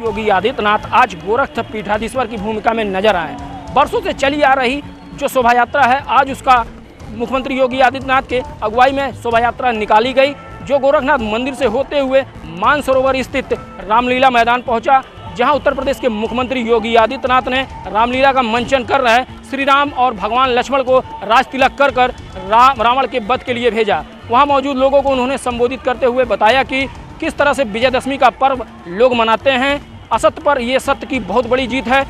योगी आदित्यनाथ आज गोरखनाथ पीठाधीश्वर की भूमिका में नजर आए। बरसों से चली आ रही जो शोभा यात्रा है, आज उसका मुख्यमंत्री योगी आदित्यनाथ के अगुवाई में शोभा यात्रा निकाली गई, जो गोरखनाथ मंदिर से होते हुए मानसरोवर स्थित रामलीला मैदान पहुंचा, जहां उत्तर प्रदेश के मुख्यमंत्री योगी आदित्यनाथ ने रामलीला का मंचन कर रहे श्री राम और भगवान लक्ष्मण को राज तिलक कर कर रावण के वध के लिए भेजा। वहां मौजूद लोगों को उन्होंने संबोधित करते हुए बताया कि किस तरह से विजयदशमी का पर्व लोग मनाते हैं। असत्य पर ये सत्य की बहुत बड़ी जीत है।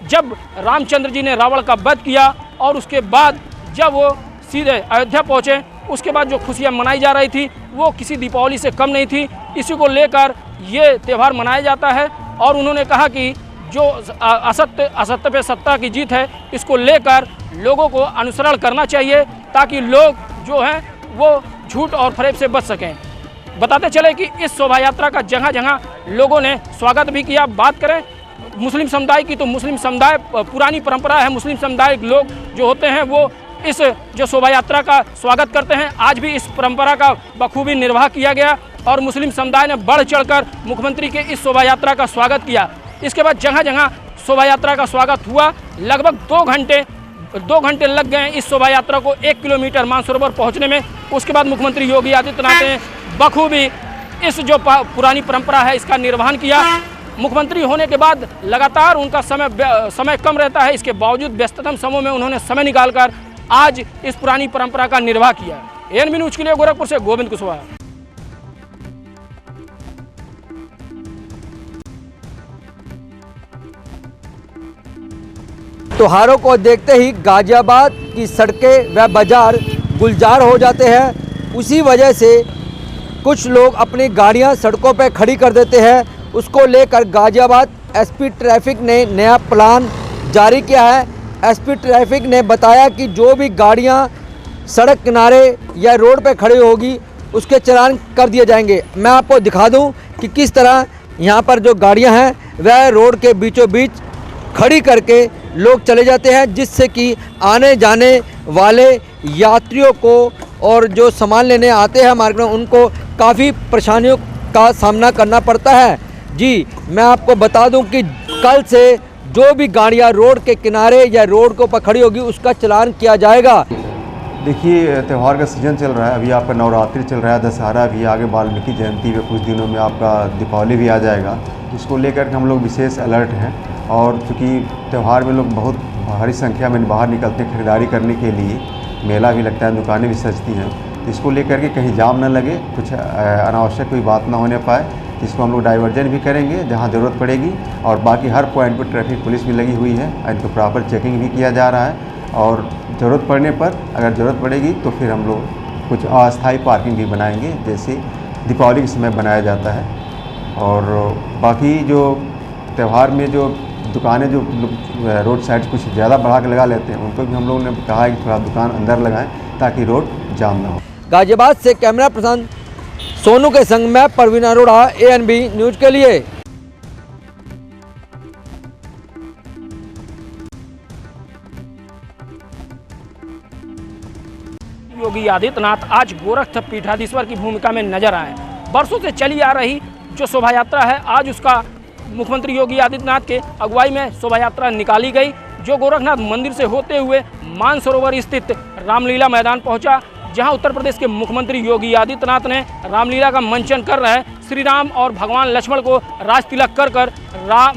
जब रामचंद्र जी ने रावण का वध किया और उसके बाद जब वो सीधे अयोध्या पहुँचे, उसके बाद जो खुशियाँ मनाई जा रही थी वो किसी दीपावली से कम नहीं थी। इसी को लेकर ये त्यौहार मनाया जाता है और उन्होंने कहा कि जो असत्य पे सत्ता की जीत है, इसको लेकर लोगों को अनुसरण करना चाहिए ताकि लोग जो हैं वो झूठ और फरेब से बच सकें। बताते चले कि इस शोभा यात्रा का जगह जगह लोगों ने स्वागत भी किया। बात करें मुस्लिम समुदाय की तो मुस्लिम समुदाय पुरानी परंपरा है, मुस्लिम समुदाय लोग जो होते हैं वो इस जो शोभा यात्रा का स्वागत करते हैं। आज भी इस परंपरा का बखूबी निर्वाह किया गया और मुस्लिम समुदाय ने बढ़ चढ़कर मुख्यमंत्री के इस शोभा यात्रा का स्वागत किया। इसके बाद जगह जगह शोभा यात्रा का स्वागत हुआ। लगभग 2 घंटे लग गए इस शोभा यात्रा को 1 किलोमीटर मानसरोवर पहुंचने में। उसके बाद मुख्यमंत्री योगी आदित्यनाथ ने बखूबी इस जो पुरानी परंपरा है इसका निर्वहन किया। मुख्यमंत्री होने के बाद लगातार उनका समय कम रहता है, इसके बावजूद व्यस्ततम समय में उन्होंने समय निकालकर आज इस पुरानी परंपरा का निर्वाह किया। एएनबी न्यूज के लिए गोरखपुर से गोविंद कुशवाहा। त्योहारों को देखते ही गाजियाबाद की सड़कें व बाजार गुलजार हो जाते हैं। उसी वजह से कुछ लोग अपनी गाड़ियां सड़कों पर खड़ी कर देते हैं। उसको लेकर गाजियाबाद एसपी ट्रैफिक ने नया प्लान जारी किया है। एसपी ट्रैफिक ने बताया कि जो भी गाड़ियां सड़क किनारे या रोड पर खड़ी होगी उसके चालान कर दिए जाएंगे। मैं आपको दिखा दूं कि किस तरह यहां पर जो गाड़ियां हैं वह रोड के बीचों बीच खड़ी करके लोग चले जाते हैं, जिससे कि आने जाने वाले यात्रियों को और जो सामान लेने आते हैं मार्केट में उनको काफ़ी परेशानियों का सामना करना पड़ता है। जी, मैं आपको बता दूं कि कल से जो भी गाड़ियां रोड के किनारे या रोड के ऊपर खड़ी होगी उसका चालान किया जाएगा। देखिए, त्यौहार का सीज़न चल रहा है, अभी आपका नवरात्रि चल रहा है, दशहरा भी आगे, वाल्मीकि जयंती पे कुछ दिनों में आपका दीपावली भी आ जाएगा। इसको लेकर हम लोग विशेष अलर्ट हैं और चूँकि त्यौहार में लोग बहुत भारी संख्या में बाहर निकलते हैं खरीदारी करने के लिए, मेला भी लगता है, दुकानें भी सजती हैं, तो इसको लेकर के कहीं जाम न लगे, कुछ अनावश्यक कोई बात ना होने पाए, इसको हम लोग डाइवर्जन भी करेंगे जहाँ ज़रूरत पड़ेगी और बाकी हर पॉइंट पर ट्रैफिक पुलिस भी लगी हुई है, इनको प्रॉपर चेकिंग भी किया जा रहा है और ज़रूरत पड़ने पर अगर ज़रूरत पड़ेगी तो फिर हम लोग कुछ अस्थायी पार्किंग भी बनाएंगे जैसे दीपावली के समय बनाया जाता है। और बाकी जो त्यौहार में जो दुकानें जो रोड साइड कुछ ज़्यादा बढ़ा के लगा लेते हैं उनको भी हम लोगों ने कहा है कि थोड़ा दुकान अंदर लगाएं ताकि रोड जाम ना हो। गाजियाबाद से कैमरा पर्सन सोनू के संग में परवीन अरोड़ा, एएनबी न्यूज के लिए। योगी आदित्यनाथ आज गोरखनाथ पीठाधीश्वर की भूमिका में नजर आए। बरसों से चली आ रही जो शोभा यात्रा है, आज उसका मुख्यमंत्री योगी आदित्यनाथ के अगुवाई में शोभा यात्रा निकाली गई, जो गोरखनाथ मंदिर से होते हुए मानसरोवर स्थित रामलीला मैदान पहुंचा, जहां उत्तर प्रदेश के मुख्यमंत्री योगी आदित्यनाथ ने रामलीला का मंचन कर रहे श्री राम और भगवान लक्ष्मण को राज तिलक कर कर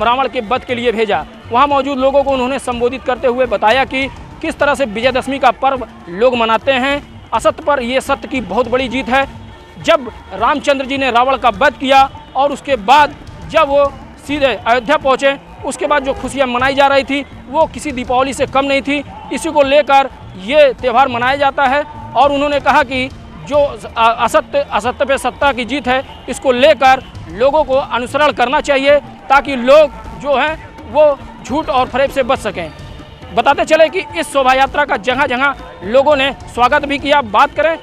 रावण के वध के लिए भेजा। वहां मौजूद लोगों को उन्होंने संबोधित करते हुए बताया कि किस तरह से विजयदशमी का पर्व लोग मनाते हैं। असत्य पर यह सत्य की बहुत बड़ी जीत है। जब रामचंद्र जी ने रावण का वध किया और उसके बाद जब वो सीधे अयोध्या पहुँचे, उसके बाद जो खुशियाँ मनाई जा रही थी वो किसी दीपावली से कम नहीं थी। इसी को लेकर ये त्यौहार मनाया जाता है और उन्होंने कहा कि जो असत्य पे सत्ता की जीत है, इसको लेकर लोगों को अनुसरण करना चाहिए ताकि लोग जो हैं वो झूठ और फरेब से बच सकें। बताते चले कि इस शोभा यात्रा का जगह जगह लोगों ने स्वागत भी किया। बात करें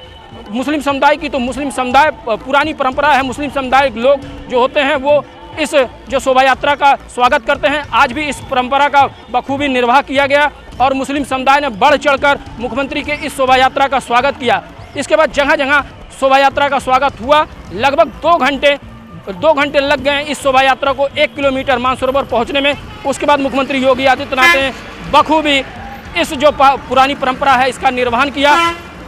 मुस्लिम समुदाय की तो मुस्लिम समुदाय पुरानी परंपरा है, मुस्लिम समुदाय लोग जो होते हैं वो इस जो शोभा यात्रा का स्वागत करते हैं। आज भी इस परंपरा का बखूबी निर्वाह किया गया और मुस्लिम समुदाय ने बढ़ चढ़कर मुख्यमंत्री के इस शोभा यात्रा का स्वागत किया। इसके बाद जगह जगह शोभा यात्रा का स्वागत हुआ। लगभग 2 घंटे लग गए इस शोभा यात्रा को 1 किलोमीटर मानसरोवर पहुंचने में। उसके बाद मुख्यमंत्री योगी आदित्यनाथ ने बखूबी इस जो पुरानी परंपरा है इसका निर्वहन किया।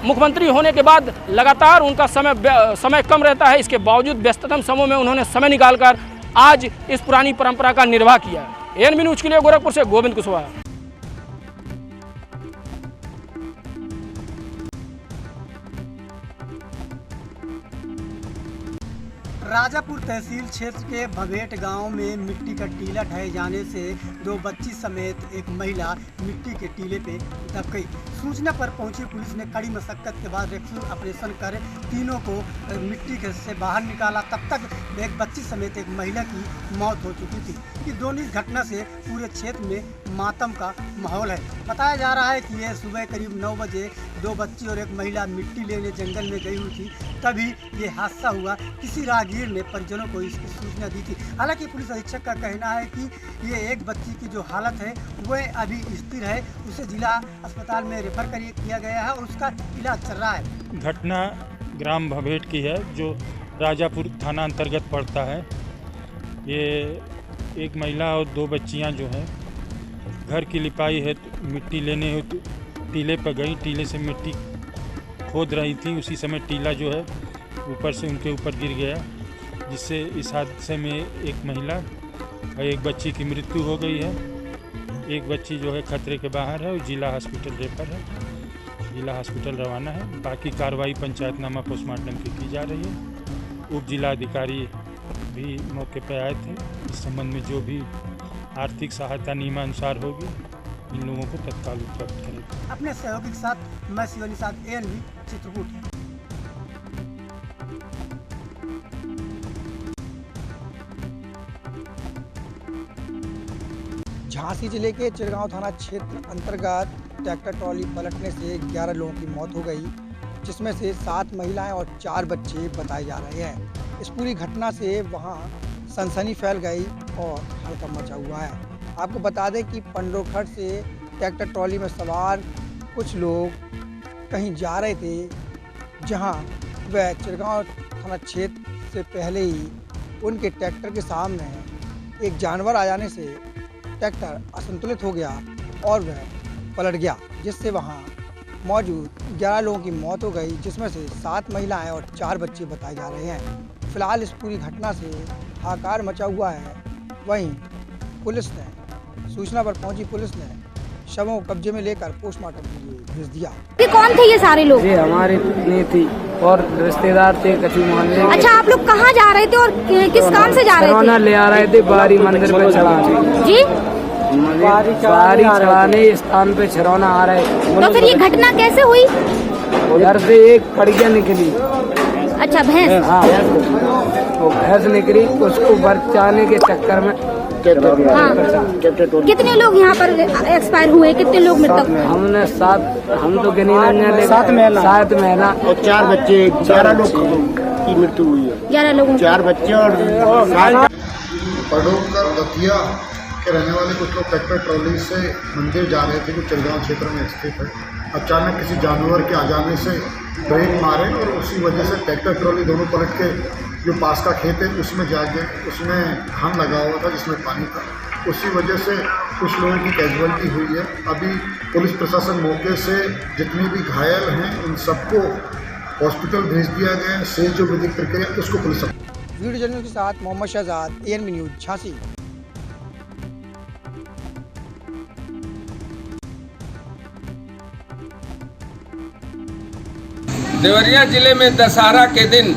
मुख्यमंत्री होने के बाद लगातार उनका समय कम रहता है, इसके बावजूद व्यस्ततम समय में उन्होंने समय निकालकर आज इस पुरानी परंपरा का निर्वाह किया। एएनबी न्यूज के लिए गोरखपुर से गोविंद कुशवाहा। राजापुर तहसील क्षेत्र के भवेट गांव में मिट्टी का टीला ढह जाने से 2 बच्ची समेत एक महिला मिट्टी के टीले पे दब गई। सूचना पर पहुंची पुलिस ने कड़ी मशक्कत के बाद रेस्क्यू ऑपरेशन कर तीनों को मिट्टी से बाहर निकाला। तब तक एक बच्ची समेत एक महिला की मौत हो चुकी थी। कि दोनों इस घटना से पूरे क्षेत्र में मातम का माहौल है। बताया जा रहा है कि यह सुबह करीब 9 बजे 2 बच्ची और एक महिला मिट्टी लेने जंगल में गई हुई थी, तभी ये हादसा हुआ। किसी राहगीर ने परिजनों को इसकी सूचना दी थी। हालांकि पुलिस अधीक्षक का कहना है कि ये एक बच्ची की जो हालत है वह अभी स्थिर है, उसे जिला अस्पताल में रेफर किया गया है और उसका इलाज चल रहा है। घटना ग्राम भवेट की है जो राजापुर थाना अंतर्गत पड़ता है। ये एक महिला और 2 बच्चियां जो हैं घर की लिपाई है तो मिट्टी लेने हो टीले पर गई। टीले से मिट्टी खोद रही थी, उसी समय टीला जो है ऊपर से उनके ऊपर गिर गया, जिससे इस हादसे में एक महिला और एक बच्ची की मृत्यु हो गई है। एक बच्ची जो है खतरे के बाहर है और जिला हॉस्पिटल रेफर है, जिला हॉस्पिटल रवाना है। बाकी कार्रवाई पंचायतनामा पोस्टमार्टम की जा रही है। उप जिला अधिकारी भी मौके पर आए थे। इस संबंध में जो भी आर्थिक सहायता नियमानुसार होगी इन लोगों को तत्काल उपलब्ध करेगा। अपने सहयोगी के साथ मैं शिवानी साथ एएनबी चित्रकूट। झांसी जिले के चिड़गांव थाना क्षेत्र अंतर्गत ट्रैक्टर ट्रॉली पलटने से 11 लोगों की मौत हो गई, जिसमें से 7 महिलाएं और 4 बच्चे बताए जा रहे हैं। इस पूरी घटना से वहां सनसनी फैल गई और हड़कंप मचा हुआ है। आपको बता दें कि पंडोखर से ट्रैक्टर ट्रॉली में सवार कुछ लोग कहीं जा रहे थे, जहां वह चिड़गांव थाना क्षेत्र से पहले ही उनके ट्रैक्टर के सामने एक जानवर आ जाने से ट्रैक्टर असंतुलित हो गया और वह पलट गया, जिससे वहां मौजूद 11 लोगों की मौत हो गई, जिसमें से 7 महिलाएं और 4 बच्चे बताए जा रहे हैं। फिलहाल इस पूरी घटना से हाहाकार मचा हुआ है। वहीं पुलिस ने सूचना पर पहुंची पुलिस ने शवों को कब्जे में लेकर पोस्टमार्टम के लिए भेज दिया। ये कौन थे ये सारे लोग? ये हमारे पत्नी थी और रिश्तेदार थे कचू मोहल्ले। अच्छा, आप लोग कहाँ जा रहे थे और किस काम से जा रहे थे? ले आ रहे थे बारी मंदिर पे चढ़ाने। जी, बारी चढ़ाने स्थान पे छरौना आ रहे। तो फिर ये घटना कैसे हुई? उधर से एक पड़िया निकली। अच्छा, भैंस? हाँ, वो भैंस निकली, उसको बचाने के चक्कर में कितने लोग यहाँ पर एक्सपायर हुए? कितने लोग मृतक? हमने 7, हम तो गिनी नहीं, 7 महिला और 4 बच्चे, 11 लोग की मृत्यु हुई है। 11 लोगों 4 बच्चे और पड़ोकर दतिया के रहने वाले कुछ लोग ट्रैक्टर ट्रॉली से मंदिर जा रहे थे जो चिड़गांव क्षेत्र में स्थित है। अचानक किसी जानवर के आ जाने से ब्रेक मारे और उसी वजह से ट्रैक्टर ट्रॉली दोनों पलट के जो पास का खेत है उसमें जा गए। उसमें धान लगा हुआ था जिसमें पानी था, उसी वजह से कुछ लोगों की कैजुअलिटी हुई है। अभी पुलिस प्रशासन मौके से जितने भी घायल हैं उन सबको हॉस्पिटल भेज दिया गया है। से जो विधिक प्रक्रिया उसको पुलिस। वीडियो जर्नलिस्ट के साथ मोहम्मद शहजाद, एएनबी न्यूज झांसी। देवरिया जिले में दशहरा के दिन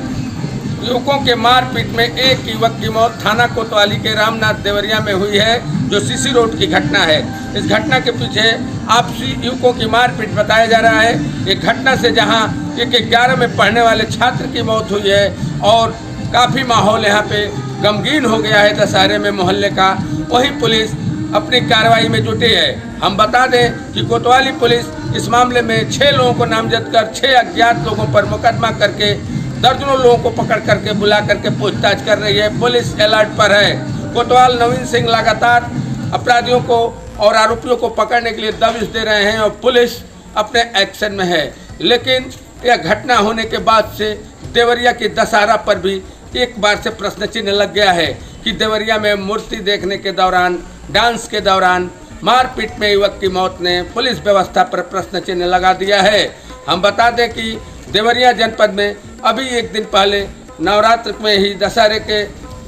युवकों के मारपीट में एक युवक की मौत थाना कोतवाली के रामनाथ देवरिया में हुई है, जो सीसी रोड की घटना है। इस घटना के पीछे आपसी युवकों की मारपीट बताया जा रहा है। एक घटना से जहां एक 11 में पढ़ने वाले छात्र की मौत हुई है और काफ़ी माहौल यहाँ पे गमगीन हो गया है दशहरे में मोहल्ले का। वहीं पुलिस अपनी कार्रवाई में जुटी है। हम बता दें कि कोतवाली पुलिस इस मामले में 6 लोगों को नामजद कर 6 अज्ञात लोगों पर मुकदमा करके दर्जनों लोगों को पकड़ करके बुला करके पूछताछ कर रही है। पुलिस अलर्ट पर है। कोतवाल नवीन सिंह लगातार अपराधियों को और आरोपियों को पकड़ने के लिए दबिश दे रहे हैं और पुलिस अपने एक्शन में है। लेकिन यह घटना होने के बाद से देवरिया की दशहरा पर भी एक बार से प्रश्न चिन्ह लग गया है कि देवरिया में मूर्ति देखने के दौरान, डांस के दौरान मारपीट में युवक की मौत ने पुलिस व्यवस्था पर प्रश्न चिन्ह लगा दिया है। हम बता दें कि देवरिया जनपद में अभी एक दिन पहले नवरात्र में ही दशहरे के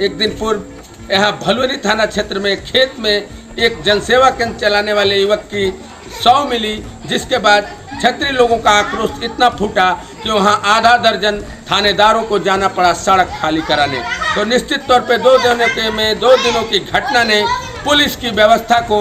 एक दिन पूर्व यहाँ भलुअरी थाना क्षेत्र में खेत में एक जनसेवा केंद्र चलाने वाले युवक की शव मिली, जिसके बाद क्षेत्रीय लोगों का आक्रोश इतना फूटा कि वहां आधा दर्जन थानेदारों को जाना पड़ा सड़क खाली कराने। तो निश्चित तौर पे 2 दिनों की घटना ने पुलिस की व्यवस्था को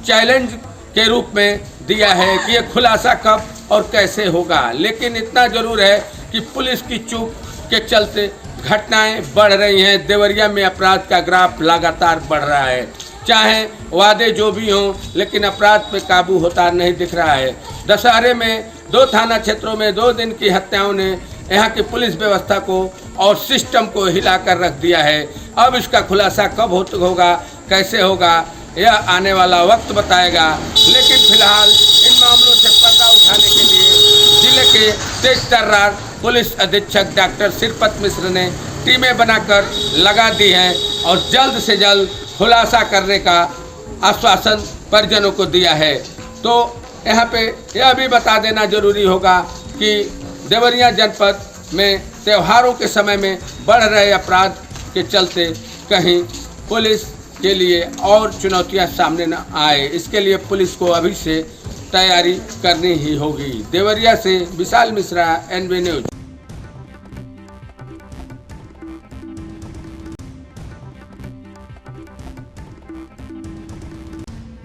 चैलेंज के रूप में दिया है कि ये खुलासा कब और कैसे होगा। लेकिन इतना जरूर है कि पुलिस की चूक के चलते घटनाएं बढ़ रही हैं। देवरिया में अपराध का ग्राफ लगातार बढ़ रहा है। चाहे वादे जो भी हों, लेकिन अपराध पे काबू होता नहीं दिख रहा है। दशहरे में 2 थाना क्षेत्रों में 2 दिन की हत्याओं ने यहाँ की पुलिस व्यवस्था को और सिस्टम को हिलाकर रख दिया है। अब इसका खुलासा कब होगा, कैसे होगा, यह आने वाला वक्त बताएगा। लेकिन फिलहाल इन मामलों से पर्दा उठाने के लिए जिले के तेज तर्रार पुलिस अधीक्षक डॉक्टर सिरपत मिश्र ने टीमें बनाकर लगा दी हैं और जल्द से जल्द खुलासा करने का आश्वासन परिजनों को दिया है। तो यहाँ पे यह भी बता देना जरूरी होगा कि देवरिया जनपद में त्योहारों के समय में बढ़ रहे अपराध के चलते कहीं पुलिस के लिए और चुनौतियां सामने न आए, इसके लिए पुलिस को अभी से तैयारी करनी ही होगी। देवरिया से विशाल मिश्रा, NB न्यूज।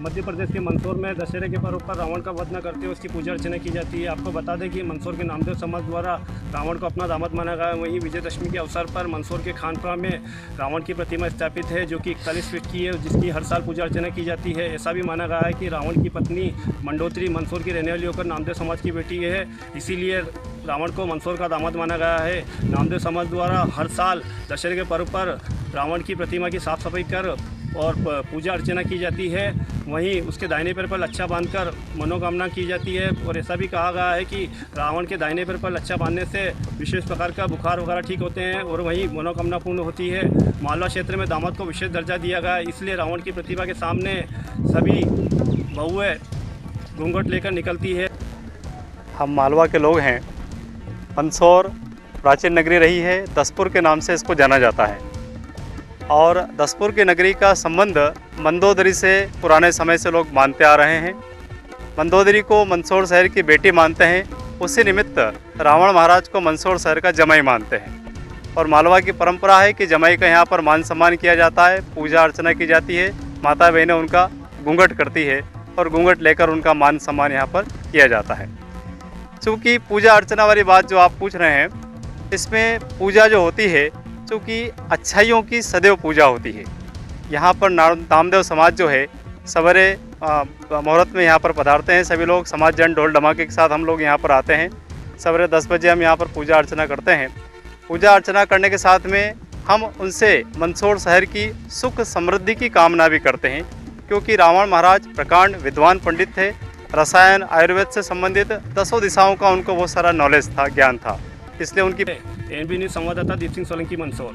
मध्य प्रदेश के मंदसौर में दशहरे के पर्व पर रावण का वध न करते हुए उसकी पूजा अर्चना की जाती है। आपको बता दें कि मंदसौर के नामदेव समाज द्वारा रावण को अपना दामाद माना गया है। वहीं विजयदशमी के अवसर पर मंदसौर के खानपुरा में रावण की प्रतिमा स्थापित है, जो कि 41 फीट की है, जिसकी हर साल पूजा अर्चना की जाती है। ऐसा भी माना गया है कि रावण की पत्नी मंडोत्री मंदसौर की रहने वाली होकर नामदेव समाज की बेटी है, इसीलिए रावण को मंदसौर का दामाद माना गया है। नामदेव समाज द्वारा हर साल दशहरे के पर्व पर रावण की प्रतिमा की साफ सफाई कर और पूजा अर्चना की जाती है। वहीं उसके दाहिने पैर पर लच्छा बांधकर मनोकामना की जाती है और ऐसा भी कहा गया है कि रावण के दाहिने पैर पर लच्छा बांधने से विशेष प्रकार का बुखार वगैरह ठीक होते हैं और वहीं मनोकामना पूर्ण होती है। मालवा क्षेत्र में दामाद को विशेष दर्जा दिया गया है, इसलिए रावण की प्रतिमा के सामने सभी बहुएं घूंघट लेकर निकलती है। हम मालवा के लोग हैं। मंदसौर प्राचीन नगरी रही है, दसपुर के नाम से इसको जाना जाता है और दसपुर की नगरी का संबंध मंदोदरी से पुराने समय से लोग मानते आ रहे हैं। मंदोदरी को मंदसौर शहर की बेटी मानते हैं, उसी निमित्त रावण महाराज को मंदसौर शहर का जमाई मानते हैं। और मालवा की परंपरा है कि जमाई का यहाँ पर मान सम्मान किया जाता है, पूजा अर्चना की जाती है, माता बहनें उनका घूंघट करती है और घूंघट लेकर उनका मान सम्मान यहाँ पर किया जाता है। चूँकि पूजा अर्चना वाली बात जो आप पूछ रहे हैं, इसमें पूजा जो होती है, चूँकि अच्छाइयों की सदैव पूजा होती है। यहाँ पर नामदेव समाज जो है सवेरे मुहूर्त में यहाँ पर पधारते हैं सभी लोग, समाज जन ढोल धमाके के साथ हम लोग यहाँ पर आते हैं। सवेरे 10 बजे हम यहाँ पर पूजा अर्चना करते हैं। पूजा अर्चना करने के साथ में हम उनसे मंदसौर शहर की सुख समृद्धि की कामना भी करते हैं, क्योंकि रावण महाराज प्रकांड विद्वान पंडित थे। रसायन आयुर्वेद से संबंधित 10 दिशाओं का उनको बहुत सारा नॉलेज था, ज्ञान था, इसलिए उनकी NB न्यूज संवाददाता दीप सिंह सोलंकी, मंदसौर।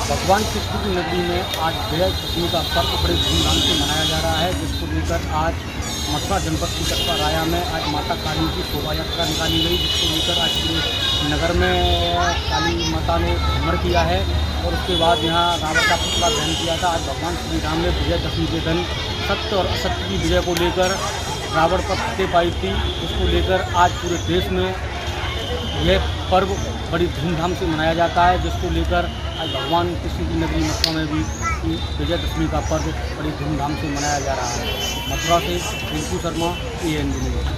भगवान कृष्ण की नगरी में आज विजयदशमी का पर्व बड़े धूमधाम से मनाया जा रहा है, जिसको लेकर आज मथुरा जनपद की कस्बा राया में आज माता काली की शोभा यात्रा निकाली गई, जिसको लेकर आज पूरे नगर में काली माता ने भ्रमण किया है और उसके बाद यहाँ रावण का पुतला दहन किया था। आज भगवान श्री राम ने विजयदशमी के दिन सत्य और असत्य की विजय को लेकर रावण पर फतेह पाई थी, उसको लेकर आज पूरे देश में यह पर्व बड़ी धूमधाम से मनाया जाता है, जिसको लेकर आज भगवान कृष्ण की नगरी मथुरा में भी विजयदशमी का पर्व बड़ी धूमधाम से मनाया जा रहा है। मथुरा से रिंकू शर्मा, ANB न्यूज।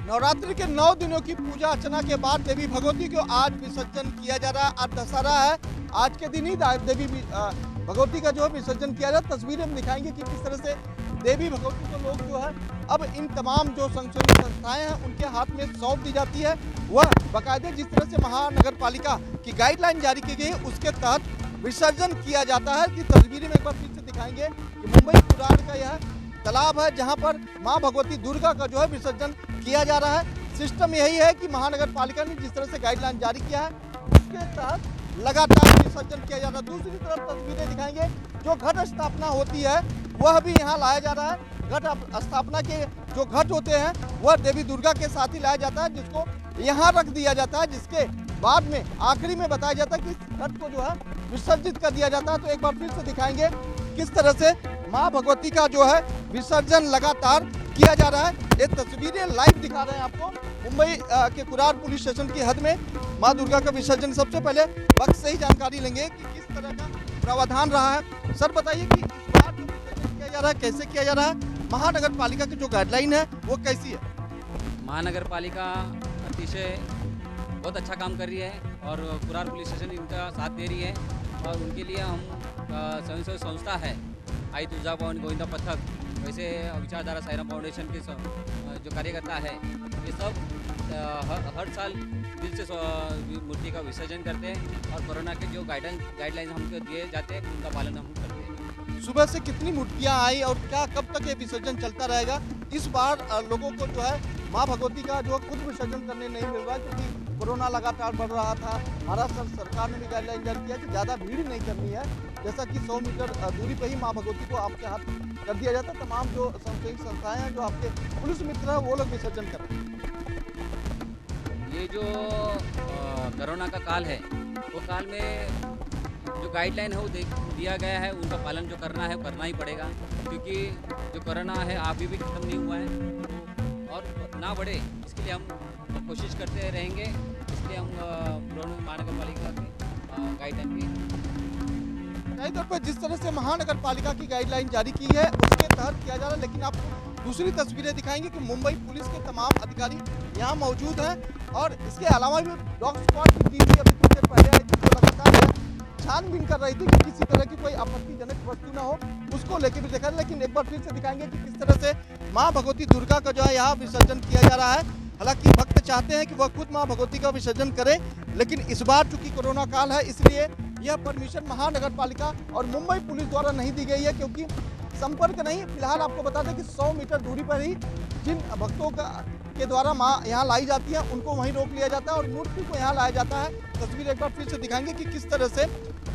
नवरात्रि के 9 दिनों की पूजा अर्चना के बाद देवी भगवती को आज विसर्जन किया जा रहा है। आज दशहरा है, आज के दिन ही देवी भगवती का जो विसर्जन किया जाए। तस्वीरें हम दिखाएंगे कि किस तरह से देवी भगवती को लोग जो है अब इन तमाम जो संक्षेप संस्थाएं हैं उनके हाथ में सौंप दी जाती है। वह बाकायदे जिस तरह से महानगर पालिका की गाइडलाइन जारी की गई है उसके तहत विसर्जन किया जाता है। कि तस्वीरें में एक बार फिर से दिखाएंगे कि मुंबई कुरान का यह तालाब है जहां पर मां भगवती दुर्गा का जो है विसर्जन किया जा रहा है। सिस्टम यही है कि महानगर पालिका ने जिस तरह से गाइडलाइन जारी किया है उसके तहत लगातार विसर्जन किया जा रहा है। दूसरी तरफ तस्वीरें दिखाएंगे जो घट स्थापना होती है वह भी यहाँ लाया जा रहा है। घट स्थापना के जो घट होते हैं वह देवी दुर्गा के साथ ही लाया जाता है जिसको यहाँ रख दिया जाता है, जिसके बाद में आखिरी में बताया जाता है कि इस घट को जो है विसर्जित कर दिया जाता है। तो एक बार फिर से दिखाएंगे किस तरह से माँ भगवती का जो है विसर्जन लगातार किया जा रहा है। ये तस्वीरें लाइव दिखा रहे हैं आपको मुंबई के कुरार पुलिस स्टेशन की हद में माँ दुर्गा का विसर्जन। सबसे पहले वक्त से ही जानकारी लेंगे कि किस तरह का प्रावधान रहा है। सर बताइए कि इस बार जो विसर्जन किया जा रहा है कैसे किया जा रहा है, महानगर पालिका की जो गाइडलाइन है वो कैसी है? महानगर पालिका अतिशय बहुत अच्छा काम कर रही है और कुरार पुलिस स्टेशन इनका साथ दे रही है और उनके लिए हम स्वयंसेवी संस्था है आई तुलजा भवन गोविंदा पथक, वैसे विचारधारा साईराम फाउंडेशन के जो कार्यकर्ता है ये सब हर साल दिल से मूर्ति का विसर्जन करते हैं और कोरोना के जो गाइडलाइंस हमको दिए जाते हैं उनका पालन हम करते हैं। सुबह से कितनी मूर्तियां आई और क्या कब तक ये विसर्जन चलता रहेगा? इस बार लोगों को जो है माँ भगवती का जो खुद विसर्जन करने नहीं मिल रहा क्योंकि कोरोना लगातार बढ़ रहा था। महाराष्ट्र सरकार ने भी गाइडलाइन जारी किया कि ज़्यादा भीड़ नहीं करनी है, जैसा कि 100 मीटर दूरी पर ही माँ भगवती को आपके हाथ कर दिया जाता है। तमाम जो स्वयंसेवी संस्थाएं हैं जो आपके पुलिस मित्र हैं वो लोग विसर्जन कर रहे हैं। ये जो कोरोना का काल है वो काल में जो गाइडलाइन है वो दिया गया है उनका पालन जो करना है वो करना ही पड़ेगा क्योंकि जो कोरोना है अभी भी ख़त्म नहीं हुआ है और ना बढ़े इसके लिए हम कोशिश करते रहेंगे। इसलिए हम महानगर पालिका के गाइडलाइन की तौर पर जिस तरह से महानगर पालिका की गाइडलाइन जारी की है उसके तहत किया जा रहा है। लेकिन आपको दूसरी तस्वीरें दिखाएंगे कि मुंबई पुलिस के तमाम अधिकारी यहाँ मौजूद हैं और इसके अलावा भी डॉग स्क्वाड की टीम भी अभी कुछ देर पहले आई थी जो लगातार छानबीन कर रही थी कि किसी तरह की कोई आपत्तिजनक वस्तु ना हो, उसको लेके भी देखा। लेकिन एक बार फिर से दिखाएंगे कि किस तरह से माँ भगवती दुर्गा का जो है यहाँ विसर्जन किया जा रहा है। हालांकि भक्त चाहते हैं कि वह खुद माँ भगवती का विसर्जन करें, लेकिन इस बार चूंकि कोरोना काल है इसलिए यह परमिशन महानगर पालिका और मुंबई पुलिस द्वारा नहीं दी गई है क्योंकि संपर्क नहीं। फिलहाल आपको बता दें कि 100 मीटर दूरी पर ही जिन भक्तों के द्वारा माँ यहाँ लाई जाती है उनको वहीं रोक लिया जाता है और मूर्ति को यहाँ लाया जाता है। तस्वीर एक बार फिर से दिखाएंगे कि किस तरह से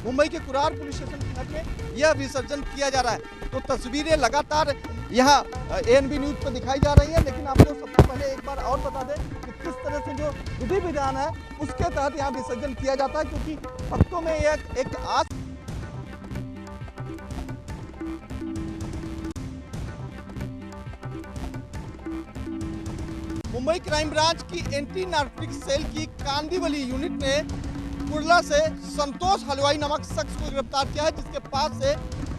मुंबई के कुरार पुलिस स्टेशन की हद में यह विसर्जन किया जा रहा है। तो तस्वीरें लगातार यहाँ ANB न्यूज़ पर दिखाई जा रही है। लेकिन आपको सबसे पहले एक बार और बता दें कि किस तरह से जो विधि विधान है उसके तहत यहाँ विसर्जन किया जाता है क्योंकि भक्तों में एक आस मुंबई क्राइम ब्रांच की एंटी नार्कोटिक्स सेल की कांदीवली यूनिट ने कुर्ला से संतोष हलवाई नामक शख्स को गिरफ्तार किया है जिसके पास से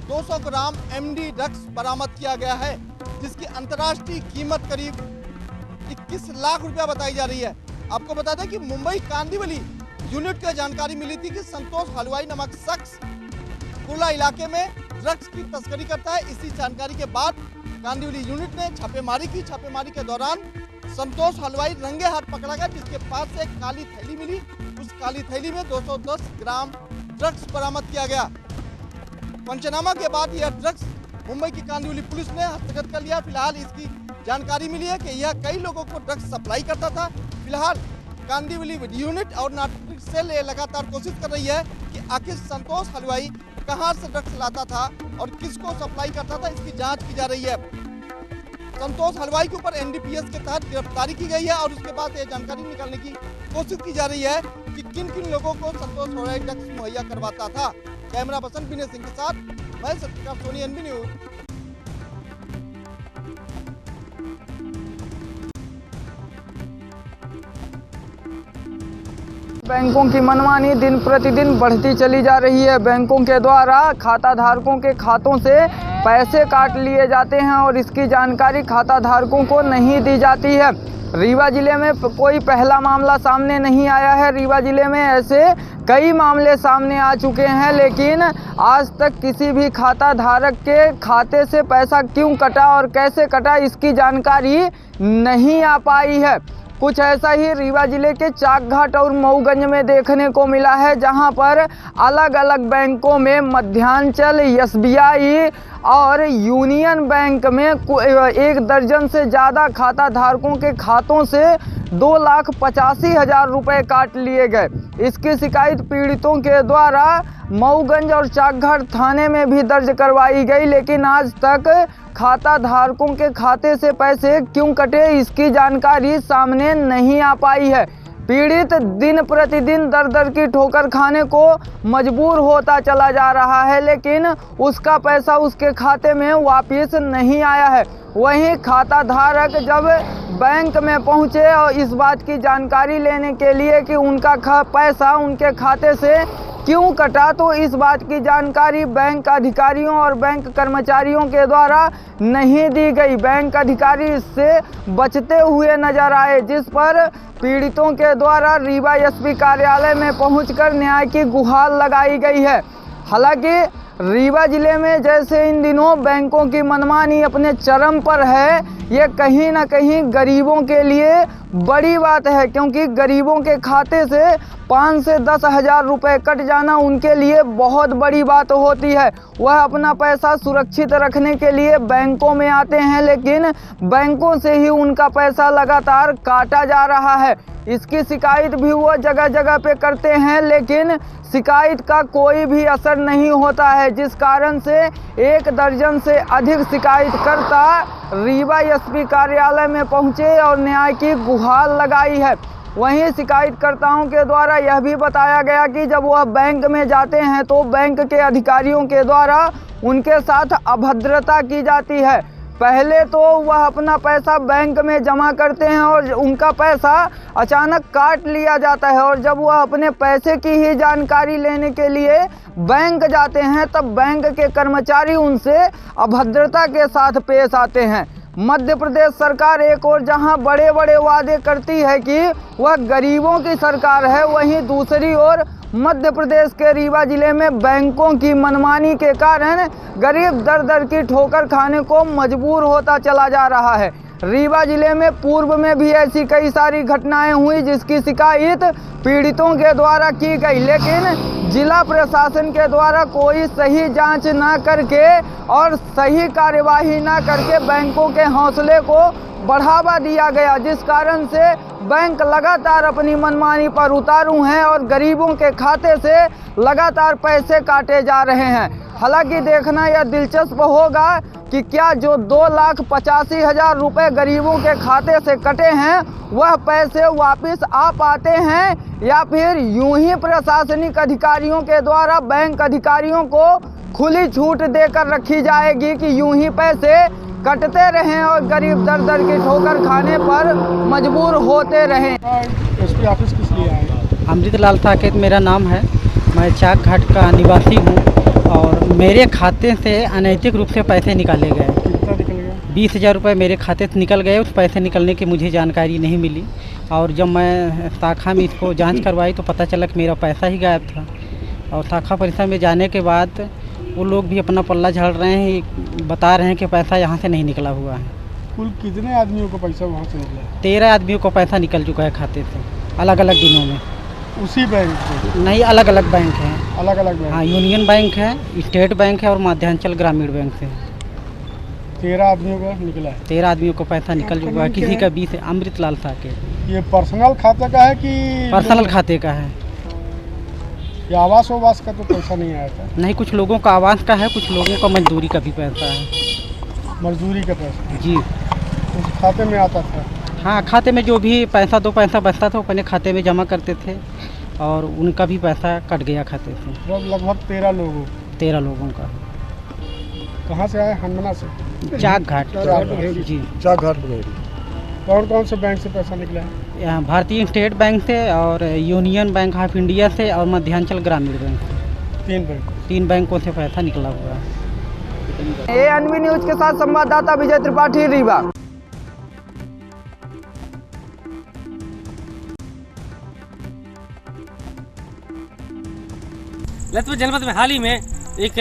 200 ग्राम MD ड्रग्स बरामद किया गया है जिसकी अंतर्राष्ट्रीय कीमत करीब 21 लाख रुपया बताई जा रही है। आपको बता दें कि मुंबई कांदीवली यूनिट को जानकारी मिली थी कि संतोष हलवाई नामक शख्स कुर्ला इलाके में ड्रग्स की तस्करी करता है। इसी जानकारी के बाद कांदीवली यूनिट ने छापेमारी की। छापेमारी के दौरान संतोष हलवाई रंगे हाथ पकड़ा गया जिसके पास से एक काली थैली मिली। उस काली थैली में 210 ग्राम ड्रग्स बरामद किया गया। पंचनामा के बाद यह ड्रग्स मुंबई की कांदीवली पुलिस ने हस्तगत कर लिया। फिलहाल इसकी जानकारी मिली है कि यह कई लोगों को ड्रग्स सप्लाई करता था। फिलहाल कांदीवली यूनिट और नार्कोटिक्स सेल लगातार कोशिश कर रही है कि आखिर संतोष हलवाई कहां से ड्रग्स लाता था और किसको सप्लाई करता था, इसकी जांच की जा रही है। संतोष हलवाई के ऊपर NDPS के तहत गिरफ्तारी की गई है और उसके बाद ये जानकारी निकालने की कोशिश की जा रही है कि किन किन लोगों को संतोष हलवाई ड्रग्स मुहैया करवाता था। कैमरा पर्सन विनय सिंह के साथ मैं सत्यकाम सोनी, NB न्यूज। बैंकों की मनमानी दिन प्रतिदिन बढ़ती चली जा रही है। बैंकों के द्वारा खाता धारकों के खातों से पैसे काट लिए जाते हैं और इसकी जानकारी खाता धारकों को नहीं दी जाती है। रीवा जिले में कोई पहला मामला सामने नहीं आया है। रीवा जिले में ऐसे कई मामले सामने आ चुके हैं, लेकिन आज तक किसी भी खाता धारक के खाते से पैसा क्यों कटा और कैसे कटा इसकी जानकारी नहीं आ पाई है। कुछ ऐसा ही रीवा जिले के चाकघाट और मऊगंज में देखने को मिला है, जहां पर अलग अलग बैंकों में मध्यांचल, SBI और यूनियन बैंक में 1 दर्जन से ज़्यादा खाता धारकों के खातों से 2,85,000 रुपये काट लिए गए। इसकी शिकायत पीड़ितों के द्वारा मऊगंज और चाकघाट थाने में भी दर्ज करवाई गई, लेकिन आज तक खाता धारकों के खाते से पैसे क्यों कटे इसकी जानकारी सामने नहीं आ पाई है। पीड़ित दिन प्रतिदिन दर दर की ठोकर खाने को मजबूर होता चला जा रहा है, लेकिन उसका पैसा उसके खाते में वापस नहीं आया है। वहीं खाता धारक जब बैंक में पहुंचे और इस बात की जानकारी लेने के लिए कि उनका पैसा उनके खाते से क्यों कटा, तो इस बात की जानकारी बैंक अधिकारियों और बैंक कर्मचारियों के द्वारा नहीं दी गई। बैंक अधिकारी इससे बचते हुए नजर आए, जिस पर पीड़ितों के द्वारा रीवा SP कार्यालय में पहुंचकर न्याय की गुहार लगाई गई है। हालांकि रीवा जिले में जैसे इन दिनों बैंकों की मनमानी अपने चरम पर है, ये कहीं ना कहीं गरीबों के लिए बड़ी बात है, क्योंकि गरीबों के खाते से 5 से 10 हज़ार रुपये कट जाना उनके लिए बहुत बड़ी बात होती है। वह अपना पैसा सुरक्षित रखने के लिए बैंकों में आते हैं, लेकिन बैंकों से ही उनका पैसा लगातार काटा जा रहा है। इसकी शिकायत भी वो जगह जगह पे करते हैं, लेकिन शिकायत का कोई भी असर नहीं होता है, जिस कारण से 1 दर्जन से अधिक शिकायतकर्ता रीवा SP कार्यालय में पहुंचे और न्याय की गुहार लगाई है। वहीं शिकायतकर्ताओं के द्वारा यह भी बताया गया कि जब वह बैंक में जाते हैं तो बैंक के अधिकारियों के द्वारा उनके साथ अभद्रता की जाती है। पहले तो वह अपना पैसा बैंक में जमा करते हैं और उनका पैसा अचानक काट लिया जाता है, और जब वह अपने पैसे की ही जानकारी लेने के लिए बैंक जाते हैं तब बैंक के कर्मचारी उनसे अभद्रता के साथ पेश आते हैं। मध्य प्रदेश सरकार एक और जहां बड़े बड़े वादे करती है कि वह गरीबों की सरकार है, वहीं दूसरी ओर मध्य प्रदेश के रीवा जिले में बैंकों की मनमानी के कारण गरीब दर दर की ठोकर खाने को मजबूर होता चला जा रहा है। रीवा जिले में पूर्व में भी ऐसी कई सारी घटनाएं हुई जिसकी शिकायत पीड़ितों के द्वारा की गई, लेकिन जिला प्रशासन के द्वारा कोई सही जांच ना करके और सही कार्यवाही ना करके बैंकों के हौसले को बढ़ावा दिया गया, जिस कारण से बैंक लगातार अपनी मनमानी पर उतारू हैं और गरीबों के खाते से लगातार पैसे काटे जा रहे हैं। हालांकि देखना यह दिलचस्प होगा कि क्या जो 2,85,000 रुपये गरीबों के खाते से कटे हैं वह पैसे वापस आ पाते हैं, या फिर यूं ही प्रशासनिक अधिकारियों के द्वारा बैंक अधिकारियों को खुली छूट देकर रखी जाएगी कि यूं ही पैसे कटते रहें और गरीब दर दर की ठोकर खाने पर मजबूर होते रहें। SP ऑफिस किस लिए आए? अमृतलाल साकेत मेरा नाम है। मैं चाकघाट का निवासी हूँ और मेरे खाते से अनैतिक रूप से पैसे निकाले गए। कितना निकल गया? 20,000 रुपये मेरे खाते से निकल गए। उस पैसे निकलने की मुझे जानकारी नहीं मिली, और जब मैं शाखा में इसको जांच करवाई तो पता चला कि मेरा पैसा ही गायब था। और शाखा परिसर में जाने के बाद वो लोग भी अपना पल्ला झाड़ रहे हैं, बता रहे हैं कि पैसा यहाँ से नहीं निकला हुआ है। कुल कितने आदमियों को पैसा वहाँ से निकला? 13 आदमियों को पैसा निकल चुका है खाते से, अलग अलग दिनों में। उसी बैंक से? नहीं, अलग अलग बैंक हैं। अलग अलग बैंक? हाँ, यूनियन बैंक है, स्टेट बैंक है और मध्यांचल ग्रामीण बैंक से। 13 आदमियों का निकला है? 13 आदमियों को पैसा निकल चुका है। किसी का 20 अमृतलाल साकेत। ये पर्सनल खाते का है कि? पर्सनल खाते का है। ये आवास का तो पैसा नहीं आया था? नहीं, कुछ लोगों का आवास का है, कुछ लोगों का मजदूरी का भी पैसा है। मजदूरी का पैसा? जी। उस खाते में आता था? हाँ, खाते में जो भी पैसा 2 पैसा बचता था अपने खाते में जमा करते थे, और उनका भी पैसा कट गया खाते से। लगभग 13 लोगों? 13 लोगों का। कहाँ से आए? हनुमाना से? चाकघाट। जी, चाकघाट। कौन कौन से बैंक से पैसा निकला है? यहाँ भारतीय स्टेट बैंक से और यूनियन बैंक ऑफ इंडिया से और मध्यांचल ग्रामीण बैंक से। 3 बैंकों से पैसा निकला हुआ है। ANV न्यूज के साथ संवाददाता विजय त्रिपाठी, रीवा। ललितपुर जनपद में हाल ही में एक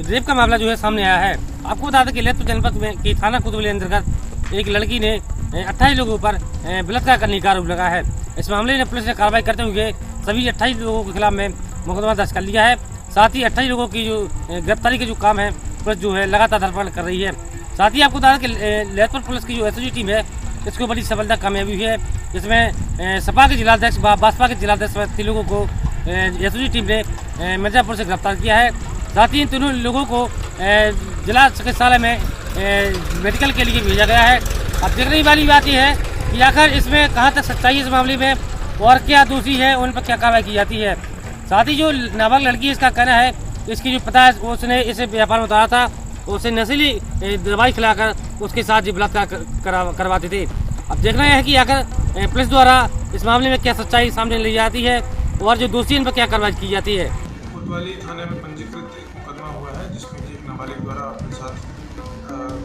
रेप का मामला जो है सामने आया है। आपको बता दें कि ललितपुर जनपद में की थाना कोतवाली अंतर्गत एक लड़की ने 28 लोगों पर बलात्कार करने का आरोप लगा है। इस मामले में पुलिस ने कार्रवाई करते हुए सभी 28 लोगों के खिलाफ में मुकदमा दर्ज कर लिया है। साथ ही 28 लोगों की जो गिरफ्तारी के जो काम है पुलिस जो है लगातार धरपकड़ कर रही है। साथ ही आपको बता दें कि ललितपुर पुलिस की जो एसओजी टीम है इसको बड़ी सफलता कामयाबी हुई है। इसमें सपा के जिलाध्यक्ष बासपा के जिलाध्यक्ष 3 लोगों को एसओजी टीम ने मिर्जापुर से गिरफ्तार किया है। साथ ही इन तीनों लोगों को जिला चिकित्सालय में मेडिकल के लिए भेजा गया है। अब देखने वाली बात यह है कि आखिर इसमें कहां तक सच्चाई इस मामले में और क्या दोषी है उन पर क्या कार्रवाई की जाती है। साथ ही जो नाबालिग लड़की इसका कहना है इसकी जो पिता है उसने इसे व्यापार में उतारा था, उसे नशीली दवाई खिलाकर उसके साथ जो बलात्कार करवाते थे। अब देखना है कि आखिर पुलिस द्वारा इस मामले में क्या सच्चाई सामने ली जाती है और जो दोषी इन पर क्या कार्रवाई की जाती है। कोतवाली थाने में पंजीकृत एक मुकदमा हुआ है जिसमें कि एक नाबालिग द्वारा अपने साथ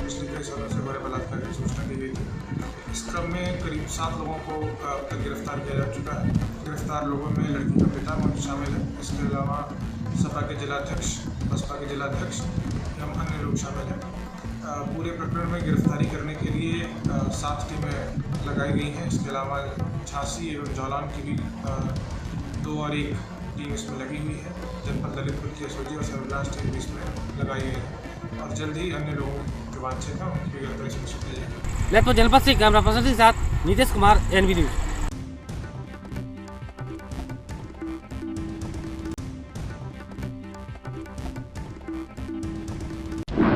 पिछले कई सालों से बड़े बलात्कार की सूचना दी गई थी। इस क्रम में करीब 7 लोगों को अब तक गिरफ्तार किया जा चुका है। गिरफ्तार लोगों में लड़की का पिता शामिल है। इसके अलावा सपा के जिलाध्यक्ष, बसपा के जिलाध्यक्ष एवं अन्य लोग शामिल हैं। पूरे प्रकरण में गिरफ्तारी करने के लिए 7 टीमें लगाई गई हैं। इसके अलावा झांसी एवं जौलान की भी 2 और 1 टीम इसमें लगी हुई है। जनपद ललितपुर की एसओजी और सर्विलांस टीम भी इसमें लगाई गई है और जल्द ही अन्य लोगों जो वांछित हैं उनकी भी गिरफ्तारी सुनिश्चित की जाएगी। ललितपुर जनपद से कैमरा पर्सन के साथ नीतीश कुमार, एनबी न्यूज।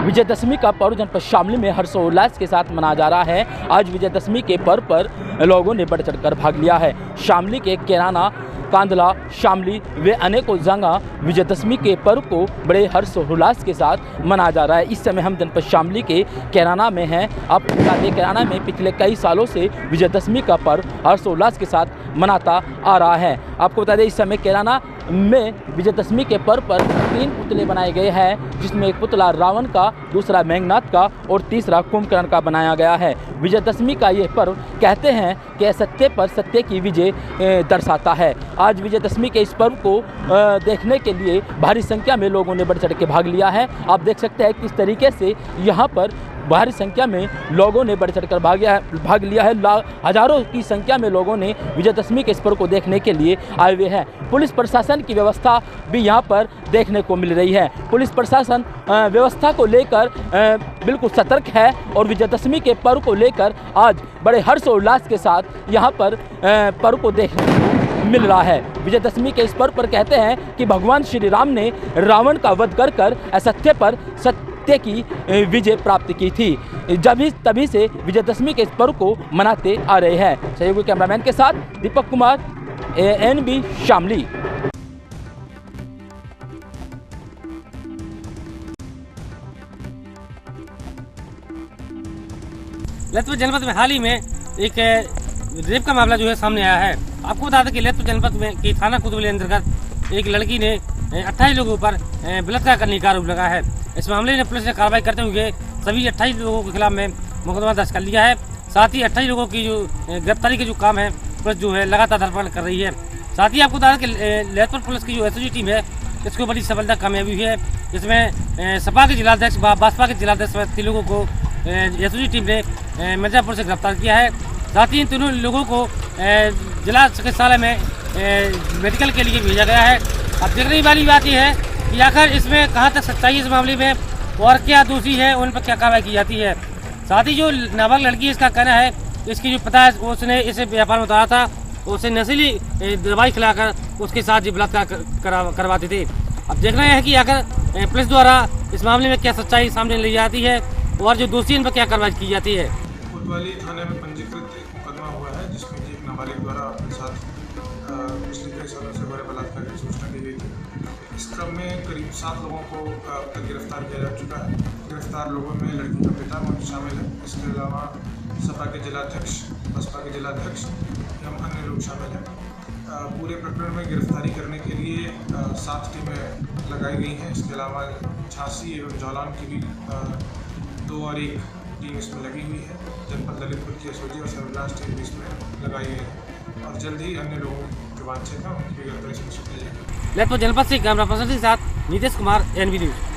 विजयदशमी का पर्व जनपद शामली में हर्षोल्लास के साथ मनाया जा रहा है। आज विजयदशमी के पर्व पर लोगों ने बढ़ चढ़कर भाग लिया है। शामली के कैराना, कांदला, शामली वे अनेकों जगह विजयदशमी के पर्व को बड़े हर्षोल्लास के साथ मनाया जा रहा है। इस समय हम जनपद शामली के कैराना में हैं। अब कैराना में पिछले कई सालों से विजयदशमी का पर्व हर्षोल्लास के साथ मनाता आ रहा है। आपको बता दें इस समय कैराना में विजयदशमी के पर्व पर 3 पुतले बनाए गए हैं, जिसमें एक पुतला रावण का, दूसरा मेघनाथ का और तीसरा कुंभकर्ण का बनाया गया है। विजयदशमी का ये पर्व कहते हैं कि असत्य पर सत्य की विजय दर्शाता है। आज विजयदशमी के इस पर्व को देखने के लिए भारी संख्या में लोगों ने बढ़ चढ़ के भाग लिया है। आप देख सकते हैं किस तरीके से यहाँ पर भारी संख्या में लोगों ने बढ़ चढ़कर भाग लिया है। हजारों की संख्या में लोगों ने विजयदशमी के इस पर्व को देखने के लिए आए हुए हैं। पुलिस प्रशासन की व्यवस्था भी यहाँ पर देखने को मिल रही है। पुलिस प्रशासन व्यवस्था को लेकर बिल्कुल सतर्क है और विजयदशमी के पर्व को लेकर आज बड़े हर्षोल्लास के साथ यहाँ पर पर्व को देखने को मिल रहा है। विजयदशमी के इस पर्व पर कहते हैं कि भगवान श्री राम ने रावण का वध कर असत्य पर सत्य की विजय प्राप्त की थी। तभी से विजयदशमी के इस पर्व को मनाते आ रहे हैं। सहयोगी कैमरामैन के साथ दीपक कुमार, एनबी शामली। ललितपुर जनपद में हाल ही में एक रेप का मामला जो है सामने आया है। आपको बता दें कि ललितपुर जनपद में की थाना कोतवाली अंतर्गत एक लड़की ने 28 लोगों पर बलात्कार करने का आरोप लगा है। इस मामले में पुलिस ने कार्रवाई करते हुए सभी 28 लोगों के खिलाफ में मुकदमा दर्ज कर लिया है। साथ ही 28 लोगों की जो गिरफ्तारी के जो काम है पुलिस जो है लगातार धरपकड़ कर रही है। साथ ही आपको बता दें कि ललितपुर पुलिस की जो एसओजी टीम है इसको बड़ी सफलता कामयाबी हुई है। इसमें सपा के जिलाध्यक्ष, बासपा के जिलाध्यक्ष 3 लोगों को एसओजी टीम ने मिर्जापुर से गिरफ्तार किया है। साथ ही इन तीनों लोगों को जिला चिकित्सालय में मेडिकल के लिए भेजा गया है। अब देखने वाली बात यह है कि आखिर इसमें कहां तक सच्चाई इस मामले में और क्या दोषी है उन पर क्या कार्रवाई की जाती है। साथ ही जो नाबालिग लड़की इसका कहना है इसकी जो पिता है उसने इसे व्यापार में उतारा था, उसे नशीली दवाई खिलाकर उसके साथ जो बलात्कार करवाते थे। अब देखना है कि आखिर पुलिस द्वारा इस मामले में क्या सच्चाई सामने ली जाती है और जो दोषी इन पर क्या कार्रवाई की जाती है। कोतवाली थाने में पंजीकृत एक मुकदमा हुआ है जिसमें कि एक नाबालिग द्वारा अपने साथ पिछले कई सालों से बड़े बलात्कार की सूचना दी गई थी। इस क्रम में करीब 7 लोगों को अब तक गिरफ्तार किया जा चुका है। गिरफ्तार लोगों में लड़की का पिता शामिल है। इसके अलावा सपा के जिलाध्यक्ष, बसपा के जिलाध्यक्ष एवं अन्य लोग शामिल हैं। पूरे प्रकरण में गिरफ्तारी करने के लिए 7 टीमें लगाई गई हैं। इसके अलावा झांसी एवं जौलान की भी 2 और 1 टीम इसमें लगी हुई है। जनपद ललितपुर की एसओजी और सर्विलांस टीम भी इसमें लगाई गई है और जल्द ही अन्य लोगों जो वांछित हैं उनकी भी गिरफ्तारी सुनिश्चित की जाएगी। लखनऊ जनपद से कैमरा पर्सन के साथ नीतीश कुमार, NV न्यूज।